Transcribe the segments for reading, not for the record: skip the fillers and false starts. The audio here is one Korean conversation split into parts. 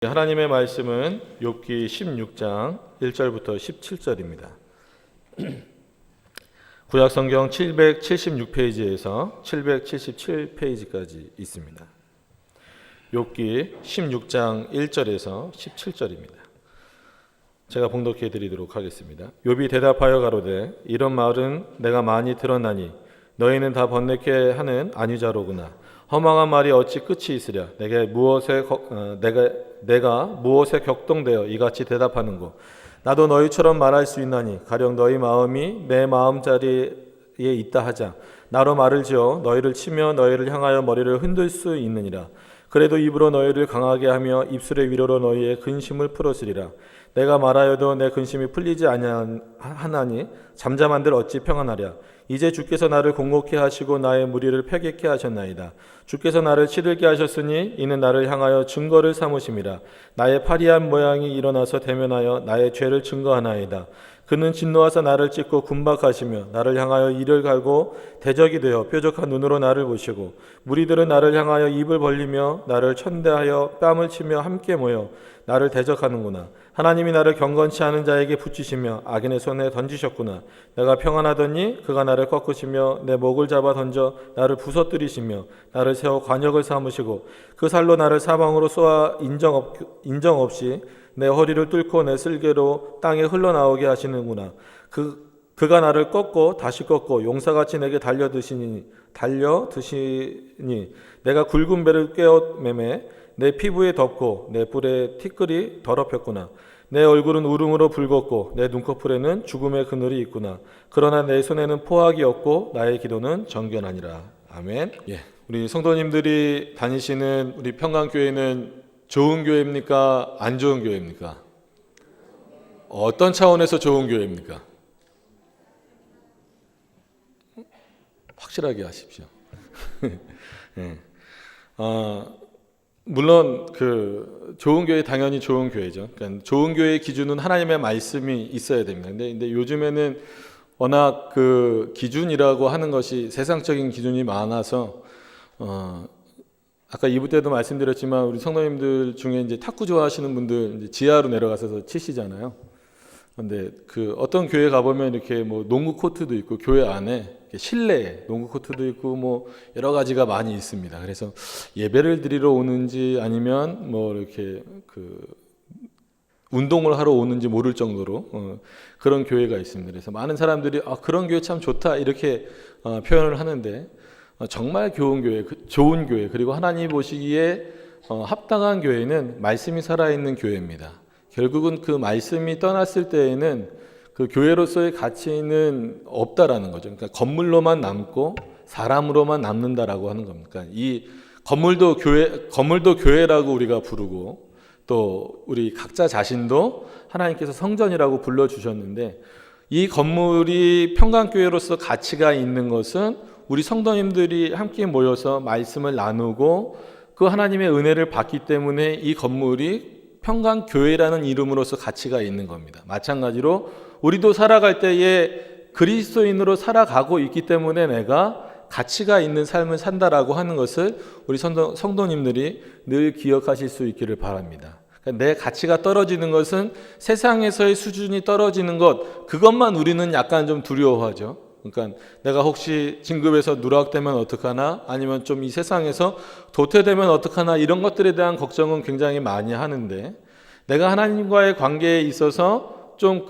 하나님의 말씀은 욥기 16장 1절부터 17절입니다. 구약성경 776페이지에서 777페이지까지 있습니다. 욥기 16장 1절에서 17절입니다. 제가 봉독해 드리도록 하겠습니다. 욥이 대답하여 가로되 이런 말은 내가 많이 들었나니 너희는 다 번뇌케 하는 안위자로구나. 허망한 말이 어찌 끝이 있으랴. 내가 무엇에 격동되어 이같이 대답하는고. 나도 너희처럼 말할 수 있나니 가령 너희 마음이 내 마음자리에 있다 하자. 나로 말을 지어 너희를 치며 너희를 향하여 머리를 흔들 수 있느니라. 그래도 입으로 너희를 강하게 하며 입술의 위로로 너희의 근심을 풀어주리라. 내가 말하여도 내 근심이 풀리지 아니하나니 잠잠한들 어찌 평안하랴. 이제 주께서 나를 공고케 하시고 나의 무리를 패게케 하셨나이다. 주께서 나를 치들게 하셨으니 이는 나를 향하여 증거를 삼으심이라. 나의 파리한 모양이 일어나서 대면하여 나의 죄를 증거하나이다. 그는 진노하사 나를 찢고 군박하시며 나를 향하여 이를 갈고 대적이 되어 뾰족한 눈으로 나를 보시고 무리들은 나를 향하여 입을 벌리며 나를 천대하여 뺨을 치며 함께 모여 나를 대적하는구나. 하나님이 나를 경건치 않은 자에게 붙이시며 악인의 손에 던지셨구나. 내가 평안하더니 그가 나를 꺾으시며 내 목을 잡아 던져 나를 부서뜨리시며 나를 세워 관역을 삼으시고 그 살로 나를 사방으로 쏘아 인정 없이 내 허리를 뚫고 내 쓸개로 땅에 흘러나오게 하시는구나. 그가 나를 꺾고 다시 꺾고 용사같이 내게 달려드시니 내가 굵은 배를 꿰어 매매 내 피부에 덮고 내 뿔에 티끌이 더럽혔구나. 내 얼굴은 울음으로 붉었고 내 눈꺼풀에는 죽음의 그늘이 있구나. 그러나 내 손에는 포악이 없고 나의 기도는 정결하니라. 아멘. 우리 성도님들이 다니시는 우리 평강교회는 좋은 교회입니까? 안 좋은 교회입니까? 어떤 차원에서 좋은 교회입니까? 확실하게 하십시오. 물론 좋은 교회 당연히 좋은 교회죠. 그러니까 좋은 교회의 기준은 하나님의 말씀이 있어야 됩니다. 근데 요즘에는 워낙 기준이라고 하는 것이 세상적인 기준이 많아서 아까 2부 때도 말씀드렸지만 우리 성도님들 중에 이제 탁구 좋아하시는 분들 이제 지하로 내려가서 치시잖아요. 근데 어떤 교회 가보면 이렇게 뭐 농구 코트도 있고 교회 안에 실내에 농구 코트도 있고 뭐 여러 가지가 많이 있습니다. 그래서 예배를 드리러 오는지 아니면 뭐 이렇게 운동을 하러 오는지 모를 정도로 그런 교회가 있습니다. 그래서 많은 사람들이 그런 교회 참 좋다 이렇게 표현을 하는데 정말 좋은 교회 그리고 하나님이 보시기에 합당한 교회는 말씀이 살아있는 교회입니다. 결국은 그 말씀이 떠났을 때에는 그 교회로서의 가치는 없다라는 거죠. 그러니까 건물로만 남고 사람으로만 남는다라고 하는 겁니다. 그러니까 이 건물도 교회라고 우리가 부르고 또 우리 각자 자신도 하나님께서 성전이라고 불러주셨는데 이 건물이 평강교회로서 가치가 있는 것은 우리 성도님들이 함께 모여서 말씀을 나누고 그 하나님의 은혜를 받기 때문에 이 건물이 평강교회라는 이름으로서 가치가 있는 겁니다. 마찬가지로 우리도 살아갈 때에 그리스도인으로 살아가고 있기 때문에 내가 가치가 있는 삶을 산다라고 하는 것을 우리 성도님들이 늘 기억하실 수 있기를 바랍니다. 그러니까 내 가치가 떨어지는 것은 세상에서의 수준이 떨어지는 그것만 우리는 약간 좀 두려워하죠. 그러니까 내가 혹시 진급에서 누락되면 어떡하나 아니면 좀 이 세상에서 도태되면 어떡하나 이런 것들에 대한 걱정은 굉장히 많이 하는데 내가 하나님과의 관계에 있어서 좀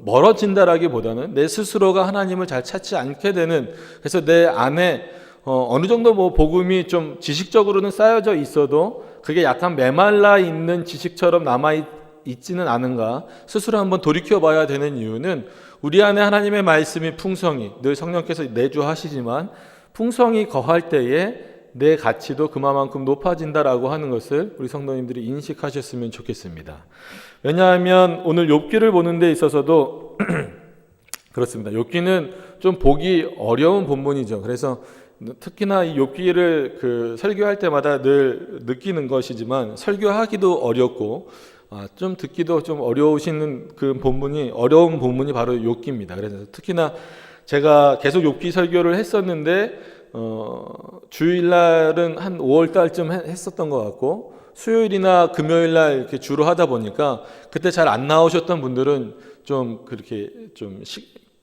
멀어진다라기보다는 내 스스로가 하나님을 잘 찾지 않게 되는 그래서 내 안에 어느 정도 뭐 복음이 좀 지식적으로는 쌓여져 있어도 그게 약간 메말라 있는 지식처럼 남아있지는 않은가 스스로 한번 돌이켜봐야 되는 이유는 우리 안에 하나님의 말씀이 풍성히 늘 성령께서 내주하시지만 풍성히 거할 때에 내 가치도 그만큼 높아진다라고 하는 것을 우리 성도님들이 인식하셨으면 좋겠습니다. 왜냐하면 오늘 욥기를 보는 데 있어서도 그렇습니다. 욥기는 좀 보기 어려운 본문이죠. 그래서 특히나 이 욥기를 설교할 때마다 늘 느끼는 것이지만 설교하기도 어렵고 좀 듣기도 좀 어려운 본문이 바로 욥기입니다. 그래서 특히나 제가 계속 욥기 설교를 했었는데 주일날은 한 5월 달쯤 했었던 것 같고 수요일이나 금요일 날 이렇게 주로 하다 보니까 그때 잘 안 나오셨던 분들은 좀 그렇게 좀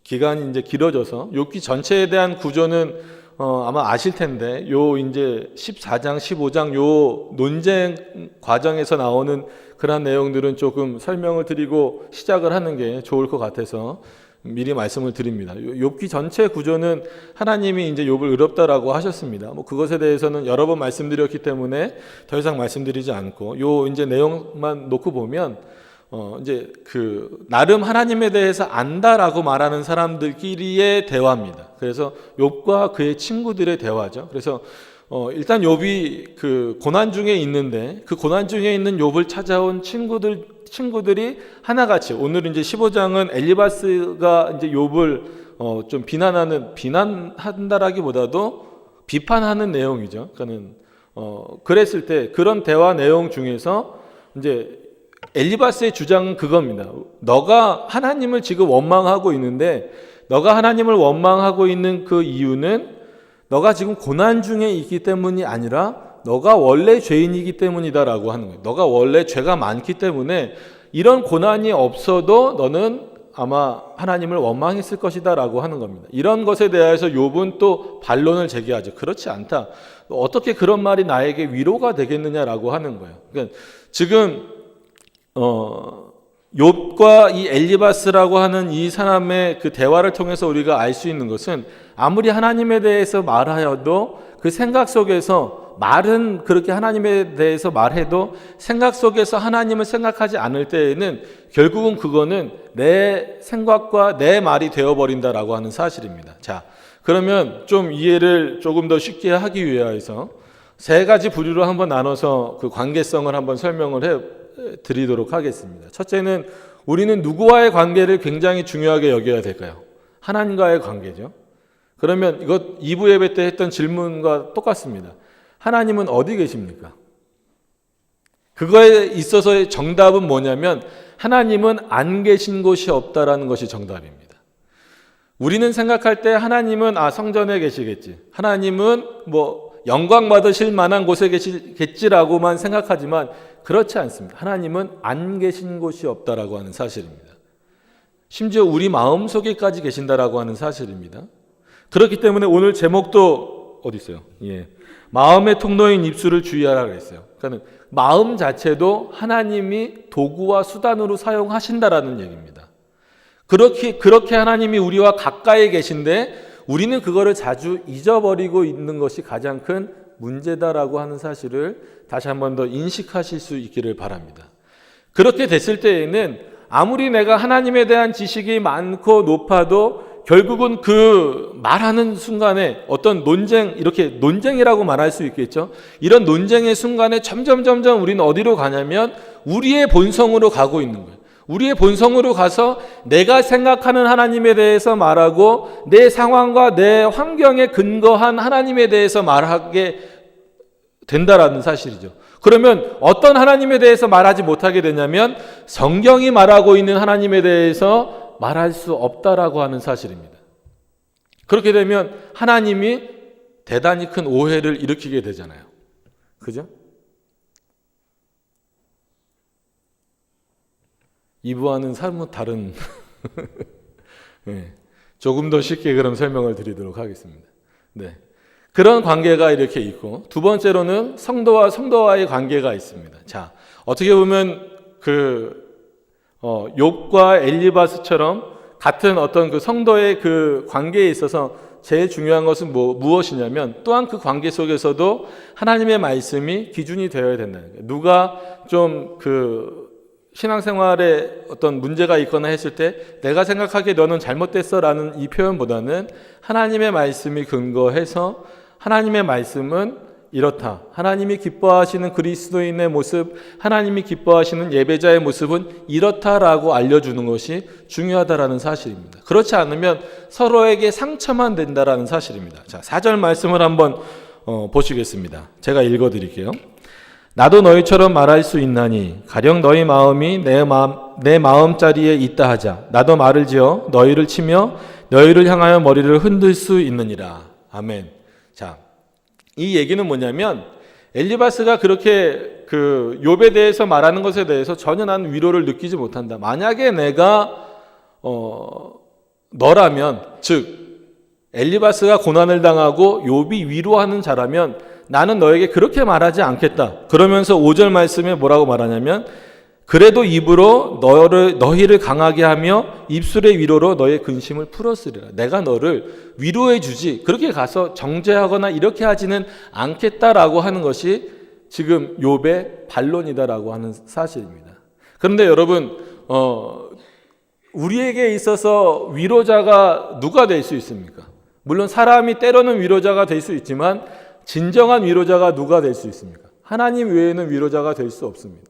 기간이 이제 길어져서 욥기 전체에 대한 구조는 아마 아실 텐데 요 이제 14장, 15장 요 논쟁 과정에서 나오는 그런 내용들은 조금 설명을 드리고 시작을 하는 게 좋을 것 같아서 미리 말씀을 드립니다. 욥기 전체 구조는 하나님이 이제 욥을 의롭다라고 하셨습니다. 뭐 그것에 대해서는 여러 번 말씀드렸기 때문에 더 이상 말씀드리지 않고 요 이제 내용만 놓고 보면 이제 그 나름 하나님에 대해서 안다라고 말하는 사람들끼리의 대화입니다. 그래서 욥과 그의 친구들의 대화죠. 그래서 일단 욥이 그 고난 중에 있는데 그 고난 중에 있는 욥을 찾아온 친구들이 하나같이 오늘 이제 15장은 엘리바스가 이제 욥을 좀 비난한다라기보다도 비판하는 내용이죠. 그러니까는 그랬을 때 그런 대화 내용 중에서 이제 엘리바스의 주장은 그겁니다. 너가 하나님을 지금 원망하고 있는데 너가 하나님을 원망하고 있는 그 이유는 너가 지금 고난 중에 있기 때문이 아니라 너가 원래 죄인이기 때문이다라고 하는 거예요. 너가 원래 죄가 많기 때문에 이런 고난이 없어도 너는 아마 하나님을 원망했을 것이다라고 하는 겁니다. 이런 것에 대해서 욥은 또 반론을 제기하죠. 그렇지 않다. 어떻게 그런 말이 나에게 위로가 되겠느냐라고 하는 거예요. 그러니까 지금 욥과 이 엘리바스라고 하는 이 사람의 그 대화를 통해서 우리가 알 수 있는 것은 아무리 하나님에 대해서 말하여도 그 생각 속에서 말은 그렇게 하나님에 대해서 말해도 생각 속에서 하나님을 생각하지 않을 때에는 결국은 그거는 내 생각과 내 말이 되어버린다라고 하는 사실입니다. 자, 그러면 좀 이해를 조금 더 쉽게 하기 위해서 세 가지 부류로 한번 나눠서 그 관계성을 한번 설명을 드리도록 하겠습니다. 첫째는 우리는 누구와의 관계를 굉장히 중요하게 여겨야 될까요? 하나님과의 관계죠. 그러면 이것 2부 예배 때 했던 질문과 똑같습니다. 하나님은 어디 계십니까? 그거에 있어서의 정답은 뭐냐면 하나님은 안 계신 곳이 없다라는 것이 정답입니다. 우리는 생각할 때 하나님은 성전에 계시겠지. 하나님은 뭐 영광 받으실 만한 곳에 계시겠지라고만 생각하지만 그렇지 않습니다. 하나님은 안 계신 곳이 없다라고 하는 사실입니다. 심지어 우리 마음속에까지 계신다라고 하는 사실입니다. 그렇기 때문에 오늘 제목도 어디 있어요? 예. 마음의 통로인 입술을 주의하라 그랬어요. 그러니까 마음 자체도 하나님이 도구와 수단으로 사용하신다라는 얘기입니다. 그렇게 하나님이 우리와 가까이 계신데 우리는 그거를 자주 잊어버리고 있는 것이 가장 큰 문제다라고 하는 사실을 다시 한 번 더 인식하실 수 있기를 바랍니다. 그렇게 됐을 때에는 아무리 내가 하나님에 대한 지식이 많고 높아도 결국은 그 말하는 순간에 어떤 논쟁, 이렇게 논쟁이라고 말할 수 있겠죠. 이런 논쟁의 순간에 점점 우리는 어디로 가냐면 우리의 본성으로 가고 있는 거예요. 우리의 본성으로 가서 내가 생각하는 하나님에 대해서 말하고 내 상황과 내 환경에 근거한 하나님에 대해서 말하게 된다라는 사실이죠. 그러면 어떤 하나님에 대해서 말하지 못하게 되냐면 성경이 말하고 있는 하나님에 대해서 말할 수 없다라고 하는 사실입니다. 그렇게 되면 하나님이 대단히 큰 오해를 일으키게 되잖아요. 그죠? 이부와는 사뭇 다른 네. 조금 더 쉽게 그럼 설명을 드리도록 하겠습니다. 네. 그런 관계가 이렇게 있고 두 번째로는 성도와의 관계가 있습니다. 자, 어떻게 보면 욥과 엘리바스처럼 같은 어떤 그 성도의 그 관계에 있어서 제일 중요한 것은 무엇이냐면 또한 그 관계 속에서도 하나님의 말씀이 기준이 되어야 된다는 거예요. 누가 좀 신앙생활에 어떤 문제가 있거나 했을 때 내가 생각하기에 너는 잘못됐어 라는 이 표현보다는 하나님의 말씀이 근거해서 하나님의 말씀은 이렇다. 하나님이 기뻐하시는 그리스도인의 모습, 하나님이 기뻐하시는 예배자의 모습은 이렇다라고 알려주는 것이 중요하다라는 사실입니다. 그렇지 않으면 서로에게 상처만 된다라는 사실입니다. 자, 4절 말씀을 한번 보시겠습니다. 제가 읽어드릴게요. 나도 너희처럼 말할 수 있나니 가령 너희 마음이 내 마음자리에 있다 하자. 나도 말을 지어 너희를 치며 너희를 향하여 머리를 흔들 수 있느니라. 아멘. 자, 이 얘기는 뭐냐면 엘리바스가 그렇게 그 욥에 대해서 말하는 것에 대해서 전혀 나는 위로를 느끼지 못한다. 만약에 내가 너라면, 즉 엘리바스가 고난을 당하고 욥이 위로하는 자라면 나는 너에게 그렇게 말하지 않겠다. 그러면서 5절 말씀에 뭐라고 말하냐면 그래도 입으로 너희를 강하게 하며 입술의 위로로 너의 근심을 풀었으리라. 내가 너를 위로해 주지 그렇게 가서 정죄하거나 이렇게 하지는 않겠다라고 하는 것이 지금 욥의 반론이다라고 하는 사실입니다. 그런데 여러분 우리에게 있어서 위로자가 누가 될 수 있습니까? 물론 사람이 때로는 위로자가 될 수 있지만 진정한 위로자가 누가 될 수 있습니까? 하나님 외에는 위로자가 될 수 없습니다.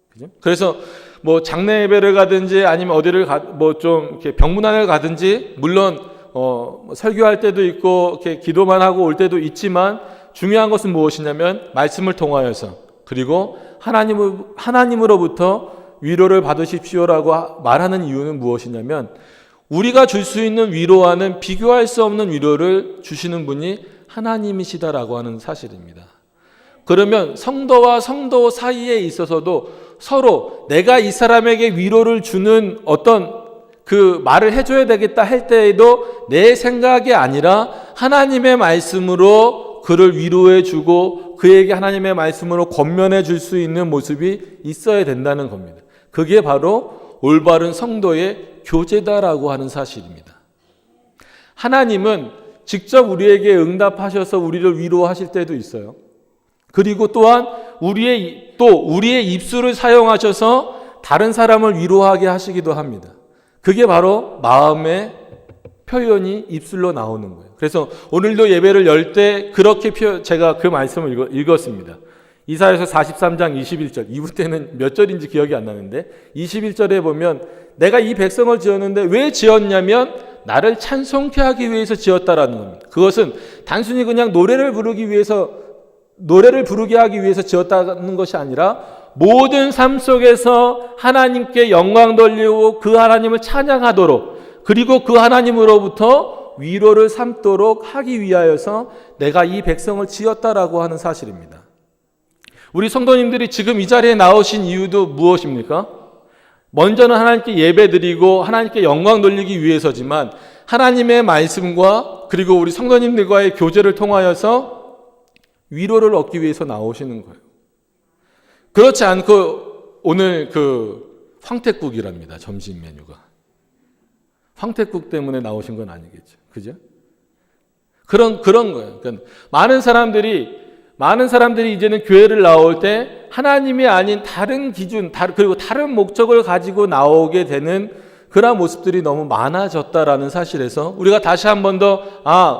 그죠? 그래서 뭐 장례 예배를 가든지 아니면 어디를 뭐 좀 이렇게 병문안을 가든지 물론 설교할 때도 있고 이렇게 기도만 하고 올 때도 있지만 중요한 것은 무엇이냐면 말씀을 통하여서 그리고 하나님으로부터 위로를 받으십시오라고 말하는 이유는 무엇이냐면 우리가 줄 수 있는 위로와는 비교할 수 없는 위로를 주시는 분이 하나님이시다라고 하는 사실입니다. 그러면 성도와 성도 사이에 있어서도 서로 내가 이 사람에게 위로를 주는 어떤 그 말을 해줘야 되겠다 할 때에도 내 생각이 아니라 하나님의 말씀으로 그를 위로해 주고 그에게 하나님의 말씀으로 권면해 줄 수 있는 모습이 있어야 된다는 겁니다. 그게 바로 올바른 성도의 교제다라고 하는 사실입니다. 하나님은 직접 우리에게 응답하셔서 우리를 위로하실 때도 있어요. 그리고 또한 우리의 입술을 사용하셔서 다른 사람을 위로하게 하시기도 합니다. 그게 바로 마음의 표현이 입술로 나오는 거예요. 그래서 오늘도 예배를 열 때 그렇게 제가 그 말씀을 읽었습니다. 이사야서 43장 21절. 이후 때는 몇 절인지 기억이 안 나는데 21절에 보면 내가 이 백성을 지었는데 왜 지었냐면 나를 찬송케 하기 위해서 지었다라는 겁니다. 그것은 단순히 그냥 노래를 부르게 하기 위해서 지었다는 것이 아니라 모든 삶 속에서 하나님께 영광 돌리고 그 하나님을 찬양하도록 그리고 그 하나님으로부터 위로를 삼도록 하기 위하여서 내가 이 백성을 지었다라고 하는 사실입니다. 우리 성도님들이 지금 이 자리에 나오신 이유도 무엇입니까? 먼저는 하나님께 예배드리고 하나님께 영광 돌리기 위해서지만 하나님의 말씀과 그리고 우리 성도님들과의 교제를 통하여서 위로를 얻기 위해서 나오시는 거예요. 그렇지 않고 오늘 그 황태국이랍니다. 점심 메뉴가. 황태국 때문에 나오신 건 아니겠죠. 그죠? 그런 거예요. 그러니까 많은 사람들이 이제는 교회를 나올 때 하나님이 아닌 다른 기준, 그리고 다른 목적을 가지고 나오게 되는 그런 모습들이 너무 많아졌다라는 사실에서 우리가 다시 한 번 더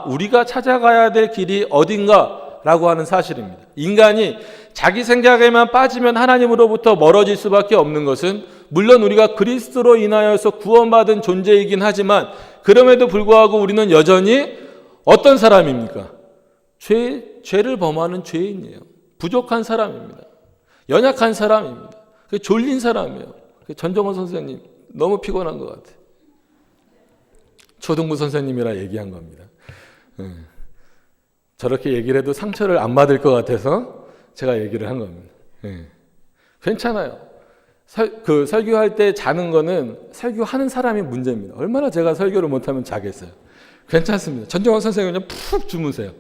우리가 찾아가야 될 길이 어딘가라고 하는 사실입니다. 인간이 자기 생각에만 빠지면 하나님으로부터 멀어질 수밖에 없는 것은 물론 우리가 그리스도로 인하여서 구원받은 존재이긴 하지만 그럼에도 불구하고 우리는 여전히 어떤 사람입니까? 죄를 범하는 죄인이에요. 부족한 사람입니다. 연약한 사람입니다. 졸린 사람이에요. 전정원 선생님 너무 피곤한 것 같아요. 초등부 선생님이라 얘기한 겁니다. 저렇게 얘기를 해도 상처를 안 받을 것 같아서 제가 얘기를 한 겁니다. 괜찮아요. 설교할 때 자는 거는 설교하는 사람이 문제입니다. 얼마나 제가 설교를 못하면 자겠어요. 괜찮습니다. 전정원 선생님 그냥 푹 주무세요.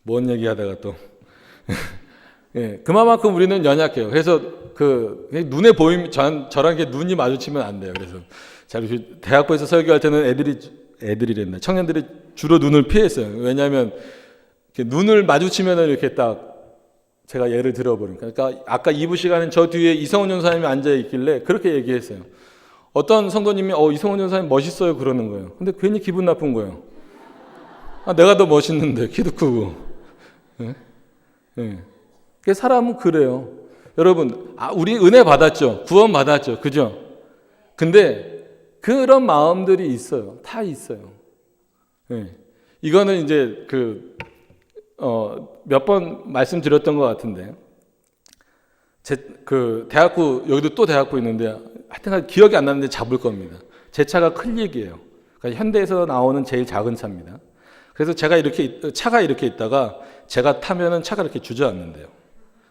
뭔 얘기하다가 또 그만큼 우리는 연약해요. 그래서 눈에 보이면 저랑 게 눈이 마주치면 안 돼요. 그래서 대학부에서 설교할 때는 애들이랬나 청년들이 주로 눈을 피했어요. 왜냐하면 눈을 마주치면 이렇게 딱 제가 예를 들어버리니까. 그러니까 아까 2부 시간엔 저 뒤에 이성훈 전사님이 앉아 있길래 그렇게 얘기했어요. 어떤 성도님이 이성훈 전사님 멋있어요 그러는 거예요. 근데 괜히 기분 나쁜 거예요. 내가 더 멋있는데 키도 크고. 사람은 그래요. 여러분, 우리 은혜 받았죠. 구원 받았죠. 그죠? 근데 그런 마음들이 있어요. 다 있어요. 이거는 이제 몇 번 말씀드렸던 것 같은데, 대학부, 여기도 또 대학부 있는데, 하여튼 기억이 안 나는데 잡을 겁니다. 제 차가 클릭이에요. 그러니까 현대에서 나오는 제일 작은 차입니다. 그래서 차가 이렇게 있다가 제가 타면은 차가 이렇게 주저앉는데요.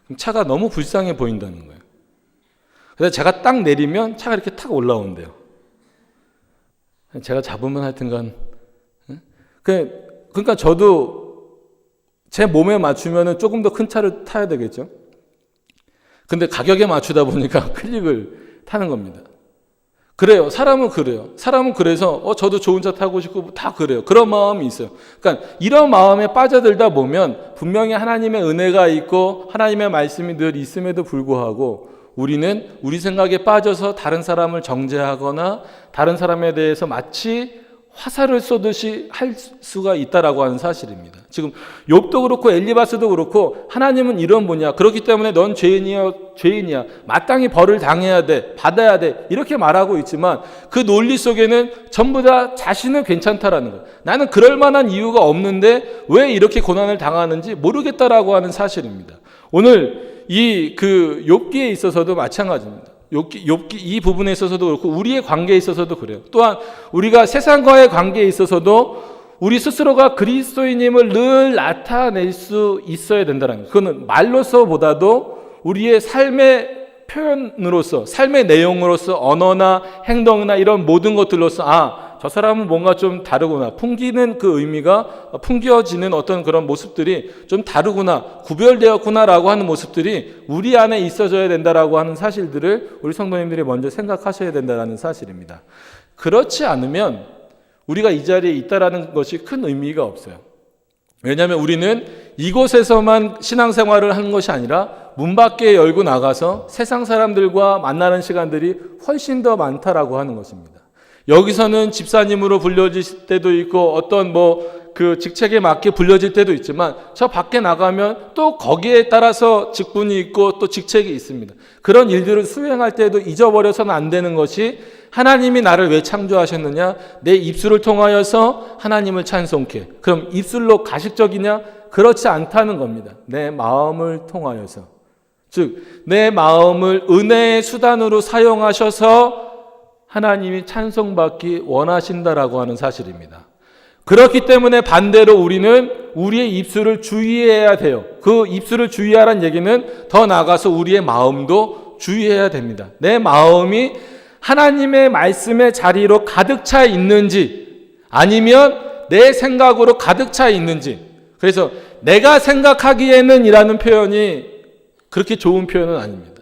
그럼 차가 너무 불쌍해 보인다는 거예요. 그래서 제가 딱 내리면 차가 이렇게 탁 올라온대요. 제가 잡으면 하여튼간. 그러니까 저도 제 몸에 맞추면은 조금 더 큰 차를 타야 되겠죠. 근데 가격에 맞추다 보니까 클릭을 타는 겁니다. 그래요. 사람은 그래요. 사람은 그래서 저도 좋은 차 타고 싶고 다 그래요. 그런 마음이 있어요. 그러니까 이런 마음에 빠져들다 보면 분명히 하나님의 은혜가 있고 하나님의 말씀이 늘 있음에도 불구하고 우리는 우리 생각에 빠져서 다른 사람을 정죄하거나 다른 사람에 대해서 마치 화살을 쏘듯이 할 수가 있다라고 하는 사실입니다. 지금 욥도 그렇고 엘리바스도 그렇고 하나님은 이런 분이야. 그렇기 때문에 넌 죄인이야. 마땅히 벌을 당해야 돼. 받아야 돼. 이렇게 말하고 있지만 그 논리 속에는 전부 다 자신은 괜찮다라는 거예요. 나는 그럴 만한 이유가 없는데 왜 이렇게 고난을 당하는지 모르겠다라고 하는 사실입니다. 오늘 욥기에 있어서도 마찬가지입니다. 욥기 이 부분에 있어서도 그렇고 우리의 관계에 있어서도 그래요. 또한 우리가 세상과의 관계에 있어서도 우리 스스로가 그리스도인임을 늘 나타낼 수 있어야 된다는 거예요. 그거는 말로서보다도 우리의 삶의 표현으로서, 삶의 내용으로서, 언어나 행동이나 이런 모든 것들로서 저 사람은 뭔가 좀 다르구나. 풍기는 그 의미가 풍겨지는 어떤 그런 모습들이 좀 다르구나. 구별되었구나라고 하는 모습들이 우리 안에 있어져야 된다라고 하는 사실들을 우리 성도님들이 먼저 생각하셔야 된다는 사실입니다. 그렇지 않으면 우리가 이 자리에 있다라는 것이 큰 의미가 없어요. 왜냐하면 우리는 이곳에서만 신앙생활을 하는 것이 아니라 문 밖에 열고 나가서 세상 사람들과 만나는 시간들이 훨씬 더 많다라고 하는 것입니다. 여기서는 집사님으로 불려질 때도 있고 어떤 그 직책에 맞게 불려질 때도 있지만 저 밖에 나가면 또 거기에 따라서 직분이 있고 또 직책이 있습니다. 그런 일들을 수행할 때도 잊어버려서는 안 되는 것이 하나님이 나를 왜 창조하셨느냐? 내 입술을 통하여서 하나님을 찬송케. 그럼 입술로 가식적이냐? 그렇지 않다는 겁니다. 내 마음을 통하여서. 즉 내 마음을 은혜의 수단으로 사용하셔서 하나님이 찬송받기 원하신다라고 하는 사실입니다. 그렇기 때문에 반대로 우리는 우리의 입술을 주의해야 돼요. 그 입술을 주의하라는 얘기는 더 나아가서 우리의 마음도 주의해야 됩니다. 내 마음이 하나님의 말씀의 자리로 가득 차 있는지 아니면 내 생각으로 가득 차 있는지. 그래서 내가 생각하기에는 이라는 표현이 그렇게 좋은 표현은 아닙니다.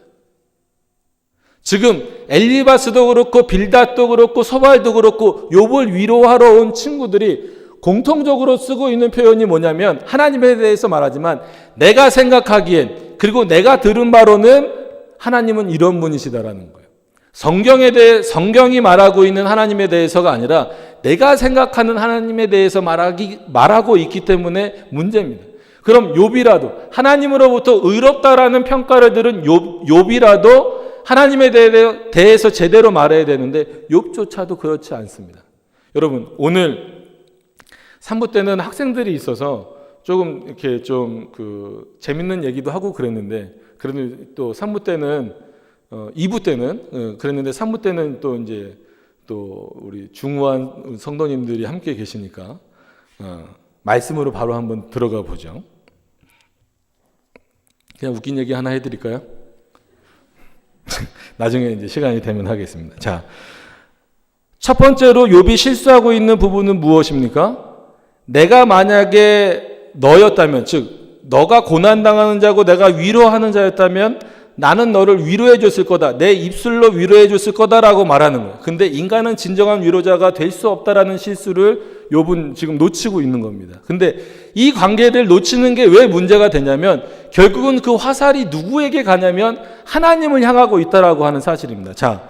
지금 엘리바스도 그렇고 빌닷도 그렇고 소발도 그렇고 욥을 위로하러 온 친구들이 공통적으로 쓰고 있는 표현이 뭐냐면 하나님에 대해서 말하지만 내가 생각하기엔 그리고 내가 들은 바로는 하나님은 이런 분이시다라는 거예요. 성경이 말하고 있는 하나님에 대해서가 아니라 내가 생각하는 하나님에 대해서 말하고 있기 때문에 문제입니다. 그럼 욥이라도 하나님으로부터 의롭다라는 평가를 들은 욥이라도 하나님에 대해서 제대로 말해야 되는데 욥조차도 그렇지 않습니다. 여러분 오늘 3부 때는 학생들이 있어서 조금 이렇게 좀 재밌는 얘기도 하고 그랬는데 그래도 또 3부 때는 2부 때는 그랬는데 3부 때는 또 이제 또 우리 중후한 성도님들이 함께 계시니까 말씀으로 바로 한번 들어가 보죠. 그냥 웃긴 얘기 하나 해드릴까요? 나중에 이제 시간이 되면 하겠습니다. 자, 첫 번째로 욥이 실수하고 있는 부분은 무엇입니까? 내가 만약에 너였다면, 즉 너가 고난당하는 자고 내가 위로하는 자였다면 나는 너를 위로해 줬을 거다. 내 입술로 위로해 줬을 거다라고 말하는 거예요. 근데 인간은 진정한 위로자가 될 수 없다라는 실수를 욥은 지금 놓치고 있는 겁니다. 근데 이 관계를 놓치는 게 왜 문제가 되냐면 결국은 그 화살이 누구에게 가냐면 하나님을 향하고 있다라고 하는 사실입니다. 자,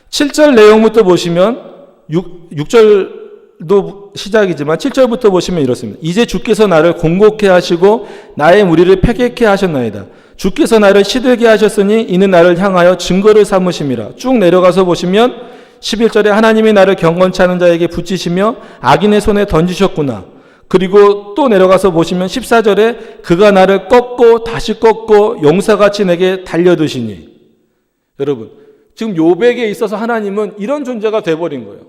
7절 내용부터 보시면 6절도 시작이지만 7절부터 보시면 이렇습니다. 이제 주께서 나를 공곡해 하시고 나의 무리를 패객해 하셨나이다. 주께서 나를 시들게 하셨으니 이는 나를 향하여 증거를 삼으심이라. 쭉 내려가서 보시면 11절에 하나님이 나를 경건치 않은 자에게 붙이시며 악인의 손에 던지셨구나. 그리고 또 내려가서 보시면 14절에 그가 나를 꺾고 다시 꺾고 용사같이 내게 달려드시니. 여러분 지금 욥에게 있어서 하나님은 이런 존재가 돼버린 거예요.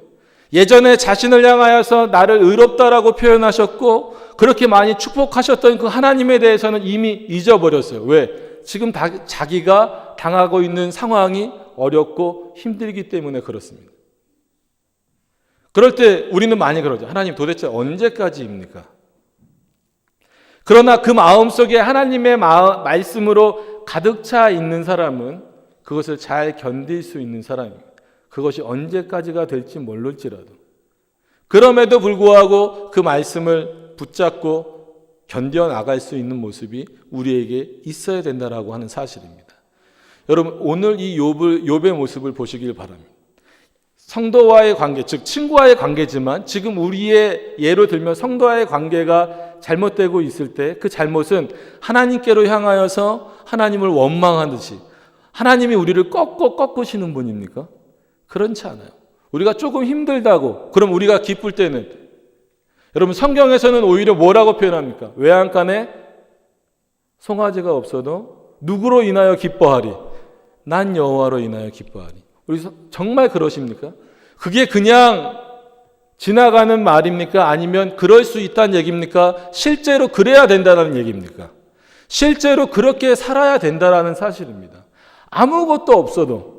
예전에 자신을 향하여서 나를 의롭다라고 표현하셨고 그렇게 많이 축복하셨던 그 하나님에 대해서는 이미 잊어버렸어요. 왜? 지금 자기가 당하고 있는 상황이 어렵고 힘들기 때문에 그렇습니다. 그럴 때 우리는 많이 그러죠. 하나님 도대체 언제까지입니까? 그러나 그 마음속에 하나님의 말씀으로 가득 차 있는 사람은 그것을 잘 견딜 수 있는 사람입니다. 그것이 언제까지가 될지 모를지라도. 그럼에도 불구하고 그 말씀을 붙잡고 견뎌나갈 수 있는 모습이 우리에게 있어야 된다라고 하는 사실입니다. 여러분, 오늘 이 욥의 모습을 보시길 바랍니다. 성도와의 관계, 즉 친구와의 관계지만 지금 우리의 예로 들면 성도와의 관계가 잘못되고 있을 때 그 잘못은 하나님께로 향하여서 하나님을 원망하듯이 하나님이 우리를 꺾으시는 분입니까? 그렇지 않아요. 우리가 조금 힘들다고 그럼 우리가 기쁠 때는 여러분 성경에서는 오히려 뭐라고 표현합니까? 외양간에 송아지가 없어도 누구로 인하여 기뻐하리? 난 여호와로 인하여 기뻐하리. 우리 정말 그러십니까? 그게 그냥 지나가는 말입니까? 아니면 그럴 수 있다는 얘기입니까? 실제로 그래야 된다는 얘기입니까? 실제로 그렇게 살아야 된다는 사실입니다. 아무것도 없어도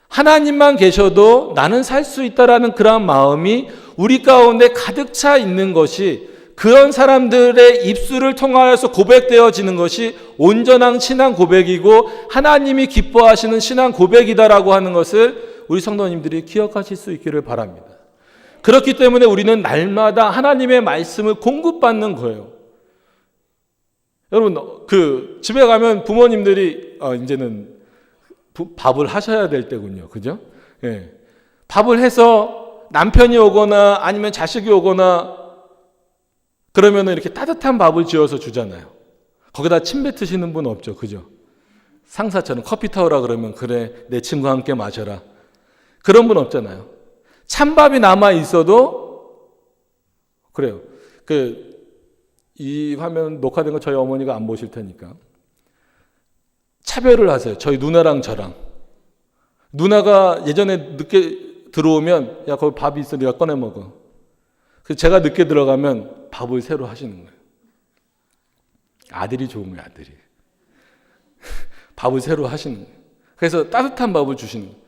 하나님만 계셔도 나는 살 수 있다라는 그런 마음이 우리 가운데 가득 차 있는 것이 그런 사람들의 입술을 통하여서 고백되어지는 것이 온전한 신앙 고백이고 하나님이 기뻐하시는 신앙 고백이다라고 하는 것을 우리 성도님들이 기억하실 수 있기를 바랍니다. 그렇기 때문에 우리는 날마다 하나님의 말씀을 공급받는 거예요. 여러분, 집에 가면 부모님들이 이제는 밥을 하셔야 될 때군요. 그죠? 예. 밥을 해서 남편이 오거나 아니면 자식이 오거나 그러면 이렇게 따뜻한 밥을 지어서 주잖아요. 거기다 침 뱉으시는 분 없죠. 그죠? 상사처럼 커피 타오라 그러면 그래 내 친구와 함께 마셔라. 그런 분 없잖아요. 찬밥이 남아 있어도 그래요. 이 화면 녹화된 거 저희 어머니가 안 보실 테니까 차별을 하세요. 저희 누나랑 저랑. 누나가 예전에 늦게 들어오면 야 거기 밥이 있어 네가 꺼내 먹어. 그래서 제가 늦게 들어가면 밥을 새로 하시는 거예요. 아들이 좋은 거예요. 아들이. 밥을 새로 하시는 거예요. 그래서 따뜻한 밥을 주시는 거예요.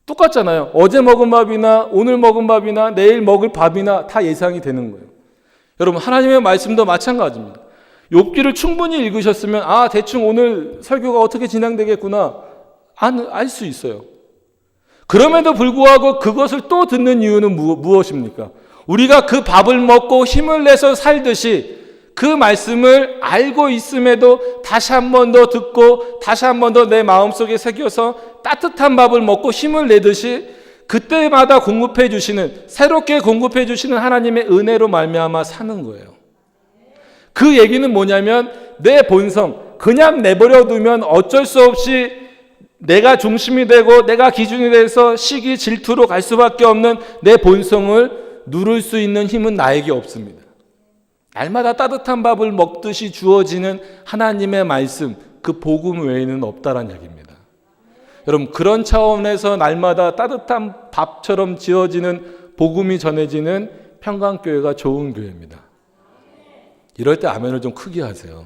똑같잖아요. 어제 먹은 밥이나 오늘 먹은 밥이나 내일 먹을 밥이나 다 예상이 되는 거예요. 여러분 하나님의 말씀도 마찬가지입니다. 욥기를 충분히 읽으셨으면 대충 오늘 설교가 어떻게 진행되겠구나 알 수 있어요. 그럼에도 불구하고 그것을 또 듣는 이유는 무엇입니까? 우리가 그 밥을 먹고 힘을 내서 살듯이 그 말씀을 알고 있음에도 다시 한 번 더 듣고 다시 한 번 더 내 마음속에 새겨서 따뜻한 밥을 먹고 힘을 내듯이 그때마다 공급해 주시는 새롭게 공급해 주시는 하나님의 은혜로 말미암아 사는 거예요. 그 얘기는 뭐냐면 내 본성 그냥 내버려 두면 어쩔 수 없이 내가 중심이 되고 내가 기준이 돼서 시기 질투로 갈 수밖에 없는 내 본성을 누를 수 있는 힘은 나에게 없습니다. 날마다 따뜻한 밥을 먹듯이 주어지는 하나님의 말씀 그 복음 외에는 없다라는 얘기입니다. 여러분 그런 차원에서 날마다 따뜻한 밥처럼 지어지는 복음이 전해지는 평강교회가 좋은 교회입니다. 이럴 때 아멘을 좀 크게 하세요.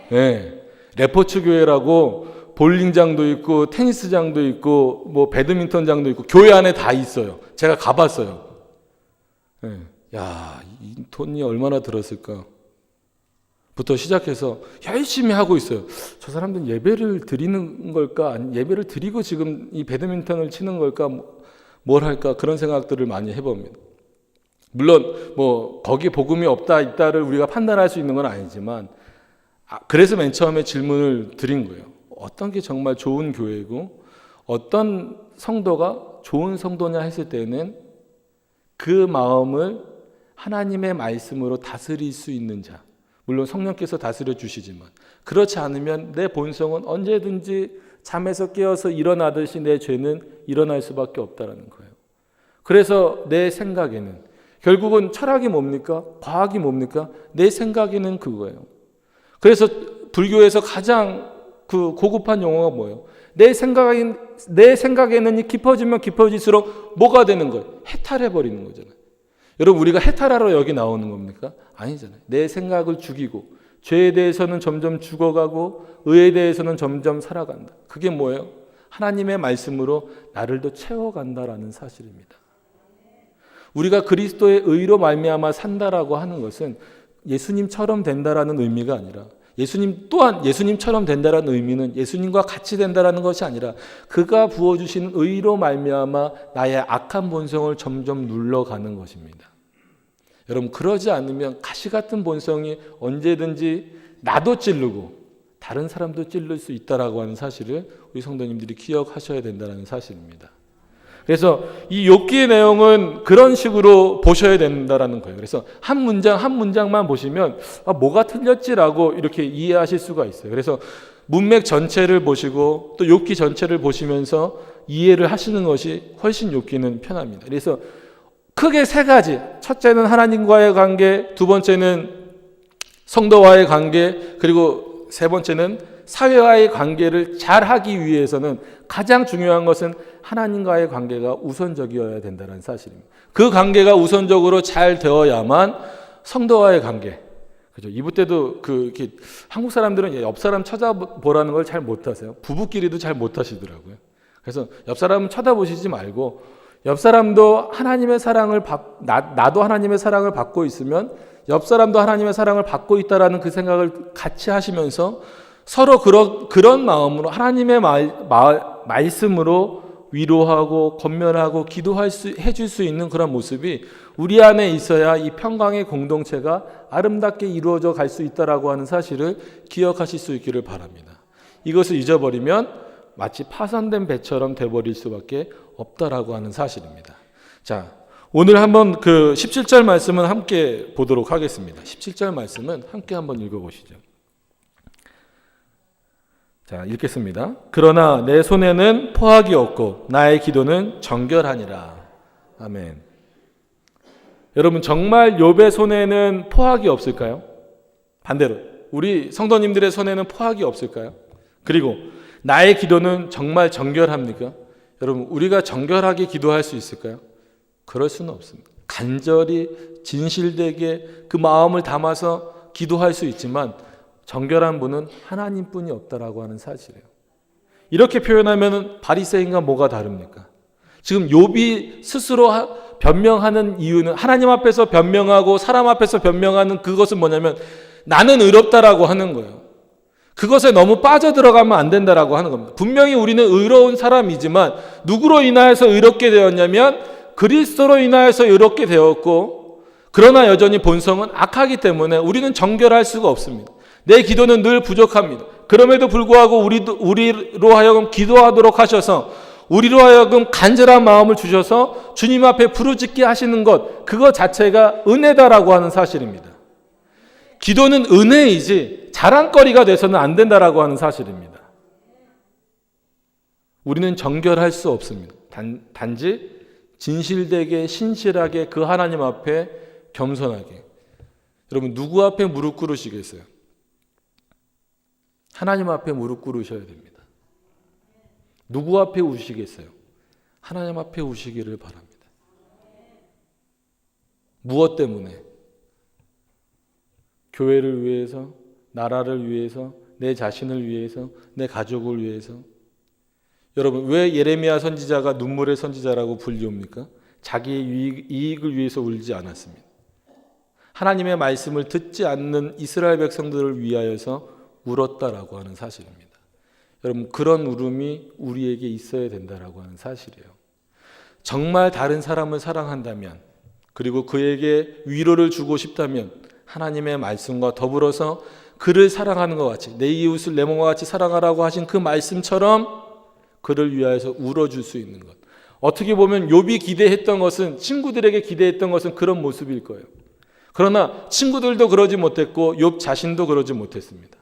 네. 레포츠 교회라고 볼링장도 있고 테니스장도 있고 뭐 배드민턴장도 있고 교회 안에 다 있어요. 제가 가봤어요. 네. 야, 이 돈이 얼마나 들었을까? 부터 시작해서 열심히 하고 있어요. 저 사람들은 예배를 드리는 걸까? 아니, 예배를 드리고 지금 이 배드민턴을 치는 걸까? 뭘 할까? 그런 생각들을 많이 해봅니다. 물론 뭐 거기 복음이 없다 있다를 우리가 판단할 수 있는 건 아니지만 그래서 맨 처음에 질문을 드린 거예요. 어떤 게 정말 좋은 교회고 어떤 성도가 좋은 성도냐 했을 때는 그 마음을 하나님의 말씀으로 다스릴 수 있는 자. 물론 성령께서 다스려 주시지만 그렇지 않으면 내 본성은 언제든지 잠에서 깨어서 일어나듯이 내 죄는 일어날 수밖에 없다는 거예요. 그래서 내 생각에는 결국은 철학이 뭡니까? 과학이 뭡니까? 내 생각에는 그거예요. 그래서 불교에서 가장 그 고급한 용어가 뭐예요? 내 생각에는 깊어지면 깊어질수록 뭐가 되는 거예요? 해탈해버리는 거잖아요. 여러분, 우리가 해탈하러 여기 나오는 겁니까? 아니잖아요. 내 생각을 죽이고 죄에 대해서는 점점 죽어가고 의에 대해서는 점점 살아간다. 그게 뭐예요? 하나님의 말씀으로 나를 더 채워간다라는 사실입니다. 우리가 그리스도의 의로 말미암아 산다라고 하는 것은 예수님처럼 된다라는 의미가 아니라, 예수님 또한 예수님처럼 된다라는 의미는 예수님과 같이 된다라는 것이 아니라 그가 부어주신 의로 말미암아 나의 악한 본성을 점점 눌러가는 것입니다. 여러분, 그러지 않으면 가시 같은 본성이 언제든지 나도 찌르고 다른 사람도 찌를 수 있다라고 하는 사실을 우리 성도님들이 기억하셔야 된다는 사실입니다. 그래서 이 욥기의 내용은 그런 식으로 보셔야 된다라는 거예요. 그래서 한 문장 한 문장만 보시면 뭐가 틀렸지라고 이렇게 이해하실 수가 있어요. 그래서 문맥 전체를 보시고 또 욥기 전체를 보시면서 이해를 하시는 것이 훨씬 욥기는 편합니다. 그래서 크게 세 가지. 첫째는 하나님과의 관계, 두 번째는 성도와의 관계, 그리고 세 번째는 사회와의 관계를 잘 하기 위해서는 가장 중요한 것은 하나님과의 관계가 우선적이어야 된다는 사실입니다. 그 관계가 우선적으로 잘 되어야만 성도와의 관계. 그죠? 이브 때도 이렇게 한국 사람들은 옆 사람 쳐다보라는 걸 잘 못하세요. 부부끼리도 잘 못하시더라고요. 그래서 옆 사람 쳐다보시지 말고 옆 사람도 하나님의 사랑을 나도 하나님의 사랑을 받고 있으면 옆 사람도 하나님의 사랑을 받고 있다라는 그 생각을 같이 하시면서 서로 그런 마음으로 하나님의 말씀으로 위로하고 권면하고 해줄 수 있는 그런 모습이 우리 안에 있어야 이 평강의 공동체가 아름답게 이루어져 갈 수 있다라고 하는 사실을 기억하실 수 있기를 바랍니다. 이것을 잊어버리면 마치 파손된 배처럼 돼버릴 수밖에 없다라고 하는 사실입니다. 자, 오늘 한번 그 17절 말씀은 함께 보도록 하겠습니다. 17절 말씀은 함께 한번 읽어보시죠. 자, 읽겠습니다. 그러나 내 손에는 포악이 없고 나의 기도는 정결하니라. 아멘. 여러분, 정말 욥의 손에는 포악이 없을까요? 반대로 우리 성도님들의 손에는 포악이 없을까요? 그리고 나의 기도는 정말 정결합니까? 여러분, 우리가 정결하게 기도할 수 있을까요? 그럴 수는 없습니다. 간절히 진실되게 그 마음을 담아서 기도할 수 있지만 정결한 분은 하나님뿐이 없다라고 하는 사실이에요. 이렇게 표현하면 바리새인과 뭐가 다릅니까? 지금 욥이 스스로 변명하는 이유는 하나님 앞에서 변명하고 사람 앞에서 변명하는 그것은 뭐냐면 나는 의롭다라고 하는 거예요. 그것에 너무 빠져들어가면 안 된다라고 하는 겁니다. 분명히 우리는 의로운 사람이지만 누구로 인하여서 의롭게 되었냐면 그리스도로 인하여서 의롭게 되었고, 그러나 여전히 본성은 악하기 때문에 우리는 정결할 수가 없습니다. 내 기도는 늘 부족합니다. 그럼에도 불구하고 우리로 하여금 기도하도록 하셔서 우리로 하여금 간절한 마음을 주셔서 주님 앞에 부르짖게 하시는 것, 그것 자체가 은혜다라고 하는 사실입니다. 기도는 은혜이지 자랑거리가 돼서는 안 된다라고 하는 사실입니다. 우리는 정결할 수 없습니다. 단지 진실되게 신실하게 그 하나님 앞에 겸손하게. 여러분, 누구 앞에 무릎 꿇으시겠어요? 하나님 앞에 무릎 꿇으셔야 됩니다. 누구 앞에 우시겠어요? 하나님 앞에 우시기를 바랍니다. 무엇 때문에? 교회를 위해서, 나라를 위해서, 내 자신을 위해서, 내 가족을 위해서. 여러분, 왜 예레미야 선지자가 눈물의 선지자라고 불리웁니까? 자기의 이익을 위해서 울지 않았습니다. 하나님의 말씀을 듣지 않는 이스라엘 백성들을 위하여서 울었다라고 하는 사실입니다. 여러분, 그런 울음이 우리에게 있어야 된다라고 하는 사실이에요. 정말 다른 사람을 사랑한다면, 그리고 그에게 위로를 주고 싶다면 하나님의 말씀과 더불어서 그를 사랑하는 것 같이, 내 이웃을 내 몸과 같이 사랑하라고 하신 그 말씀처럼 그를 위하여서 울어줄 수 있는 것. 어떻게 보면 욥이 기대했던 것은, 친구들에게 기대했던 것은 그런 모습일 거예요. 그러나 친구들도 그러지 못했고 욥 자신도 그러지 못했습니다.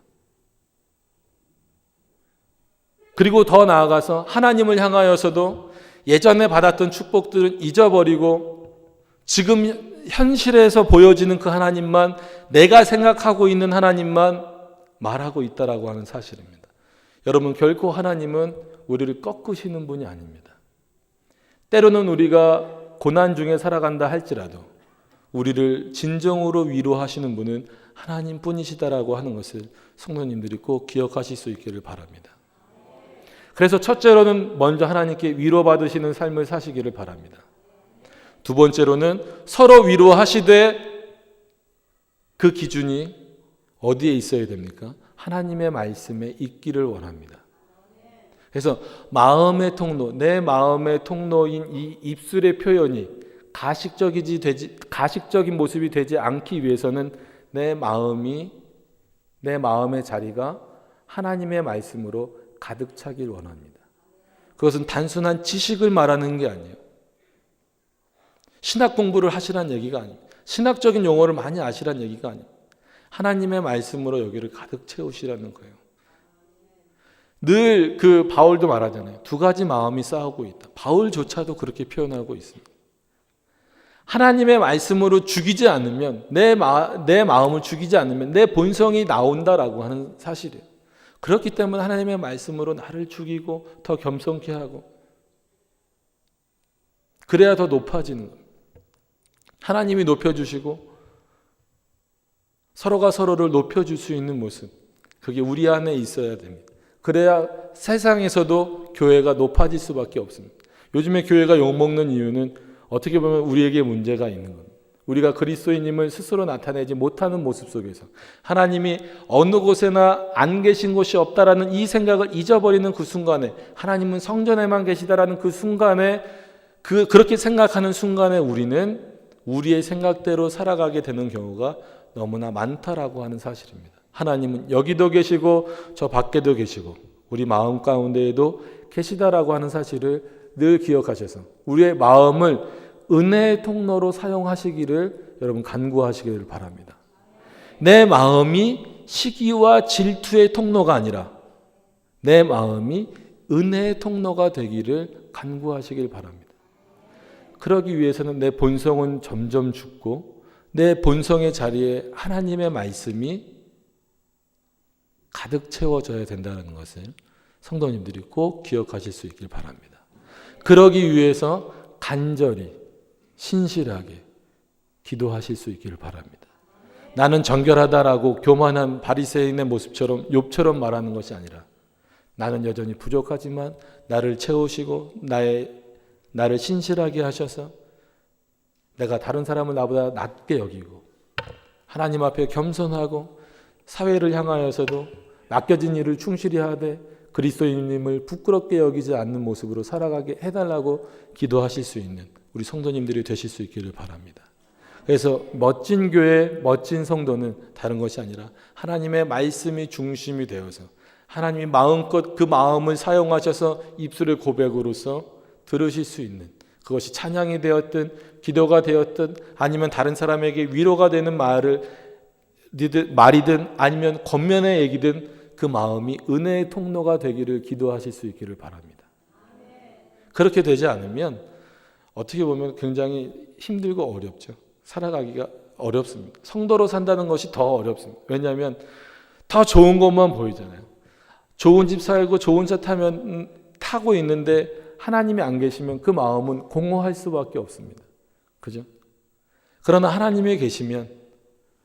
그리고 더 나아가서 하나님을 향하여서도 예전에 받았던 축복들은 잊어버리고 지금 현실에서 보여지는 그 하나님만, 내가 생각하고 있는 하나님만 말하고 있다라고 하는 사실입니다. 여러분, 결코 하나님은 우리를 꺾으시는 분이 아닙니다. 때로는 우리가 고난 중에 살아간다 할지라도 우리를 진정으로 위로하시는 분은 하나님 뿐이시다라고 하는 것을 성도님들이 꼭 기억하실 수 있기를 바랍니다. 그래서 첫째로는 먼저 하나님께 위로받으시는 삶을 사시기를 바랍니다. 두 번째로는 서로 위로하시되 그 기준이 어디에 있어야 됩니까? 하나님의 말씀에 있기를 원합니다. 그래서 마음의 통로, 내 마음의 통로인 이 입술의 표현이 가식적인 모습이 되지 않기 위해서는 내 마음의 자리가 하나님의 말씀으로 가득 차길 원합니다. 그것은 단순한 지식을 말하는 게 아니에요. 신학 공부를 하시라는 얘기가 아니에요. 신학적인 용어를 많이 아시라는 얘기가 아니에요. 하나님의 말씀으로 여기를 가득 채우시라는 거예요. 늘 그 바울도 말하잖아요. 두 가지 마음이 싸우고 있다. 바울조차도 그렇게 표현하고 있습니다. 하나님의 말씀으로 죽이지 않으면, 내 마음을 죽이지 않으면 내 본성이 나온다라고 하는 사실이에요. 그렇기 때문에 하나님의 말씀으로 나를 죽이고 더 겸손케 하고 그래야 더 높아지는 겁니다. 하나님이 높여주시고 서로가 서로를 높여줄 수 있는 모습, 그게 우리 안에 있어야 됩니다. 그래야 세상에서도 교회가 높아질 수밖에 없습니다. 요즘에 교회가 욕먹는 이유는 어떻게 보면 우리에게 문제가 있는 겁니다. 우리가 그리스도인임을 스스로 나타내지 못하는 모습 속에서 하나님이 어느 곳에나 안 계신 곳이 없다라는 이 생각을 잊어버리는 그 순간에, 하나님은 성전에만 계시다라는 그 순간에, 그렇게 생각하는 순간에 우리는 우리의 생각대로 살아가게 되는 경우가 너무나 많다라고 하는 사실입니다. 하나님은 여기도 계시고 저 밖에도 계시고 우리 마음 가운데에도 계시다라고 하는 사실을 늘 기억하셔서 우리의 마음을 은혜의 통로로 사용하시기를 여러분 간구하시기를 바랍니다. 내 마음이 시기와 질투의 통로가 아니라 내 마음이 은혜의 통로가 되기를 간구하시길 바랍니다. 그러기 위해서는 내 본성은 점점 죽고 내 본성의 자리에 하나님의 말씀이 가득 채워져야 된다는 것을 성도님들이 꼭 기억하실 수 있길 바랍니다. 그러기 위해서 간절히 신실하게 기도하실 수 있기를 바랍니다. 나는 정결하다라고 교만한 바리새인의 모습처럼 욥처럼 말하는 것이 아니라 나는 여전히 부족하지만 나를 채우시고 나를 신실하게 하셔서 내가 다른 사람을 나보다 낮게 여기고 하나님 앞에 겸손하고 사회를 향하여서도 맡겨진 일을 충실히 하되 그리스도인님을 부끄럽게 여기지 않는 모습으로 살아가게 해달라고 기도하실 수 있는 우리 성도님들이 되실 수 있기를 바랍니다. 그래서 멋진 교회, 멋진 성도는 다른 것이 아니라 하나님의 말씀이 중심이 되어서 하나님이 마음껏 그 마음을 사용하셔서 입술의 고백으로서 들으실 수 있는, 그것이 찬양이 되었든 기도가 되었든 아니면 다른 사람에게 위로가 되는 말이든 아니면 겉면의 얘기든 그 마음이 은혜의 통로가 되기를 기도하실 수 있기를 바랍니다. 그렇게 되지 않으면 어떻게 보면 굉장히 힘들고 어렵죠. 살아가기가 어렵습니다. 성도로 산다는 것이 더 어렵습니다. 왜냐하면 더 좋은 것만 보이잖아요. 좋은 집 살고 좋은 차 타고 있는데 하나님이 안 계시면 그 마음은 공허할 수밖에 없습니다. 그죠? 그러나 하나님이 계시면,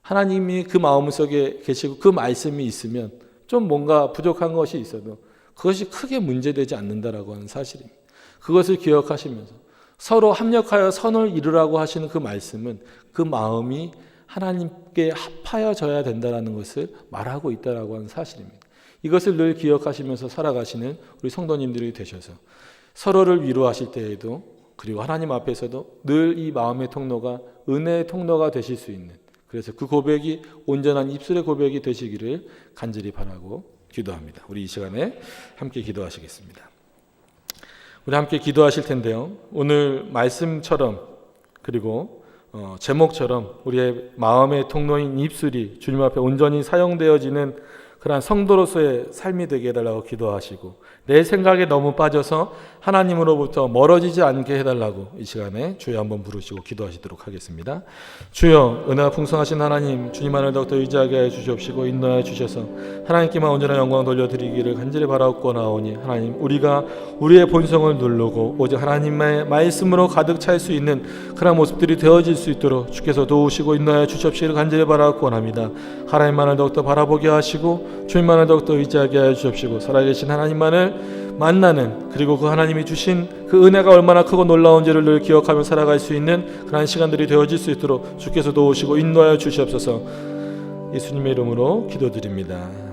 하나님이 그 마음 속에 계시고 그 말씀이 있으면 좀 뭔가 부족한 것이 있어도 그것이 크게 문제되지 않는다라고 하는 사실입니다. 그것을 기억하시면서 서로 합력하여 선을 이루라고 하시는 그 말씀은 그 마음이 하나님께 합하여져야 된다는 것을 말하고 있다라고 하는 사실입니다. 이것을 늘 기억하시면서 살아가시는 우리 성도님들이 되셔서 서로를 위로하실 때에도 그리고 하나님 앞에서도 늘 이 마음의 통로가 은혜의 통로가 되실 수 있는, 그래서 그 고백이 온전한 입술의 고백이 되시기를 간절히 바라고 기도합니다. 우리 이 시간에 함께 기도하시겠습니다. 우리 함께 기도하실 텐데요. 오늘 말씀처럼 그리고 제목처럼 우리의 마음의 통로인 입술이 주님 앞에 온전히 사용되어지는 그러한 성도로서의 삶이 되게 해달라고 기도하시고, 내 생각에 너무 빠져서 하나님으로부터 멀어지지 않게 해달라고 이 시간에 주여 한번 부르시고 기도하시도록 하겠습니다. 주여, 은혜가 풍성하신 하나님, 주님 안을 더욱더 의지하게 해주시옵시고 인도하여 주셔서 하나님께만 온전한 영광 돌려드리기를 간절히 바라옵고나오니, 하나님, 우리가 우리의 본성을 누르고 오직 하나님의 말씀으로 가득 찰 수 있는 그런 모습들이 되어질 수 있도록 주께서 도우시고 인도하여 주시옵시기를 간절히 바라옵고나옵니다. 하나님만을 더욱더 바라보게 하시고 주님만을 더욱더 의지하게 하여 주옵시고, 살아계신 하나님만을 만나는, 그리고 그 하나님이 주신 그 은혜가 얼마나 크고 놀라운지를 늘 기억하며 살아갈 수 있는 그런 시간들이 되어질 수 있도록 주께서 도우시고 인도하여 주시옵소서. 예수님의 이름으로 기도드립니다.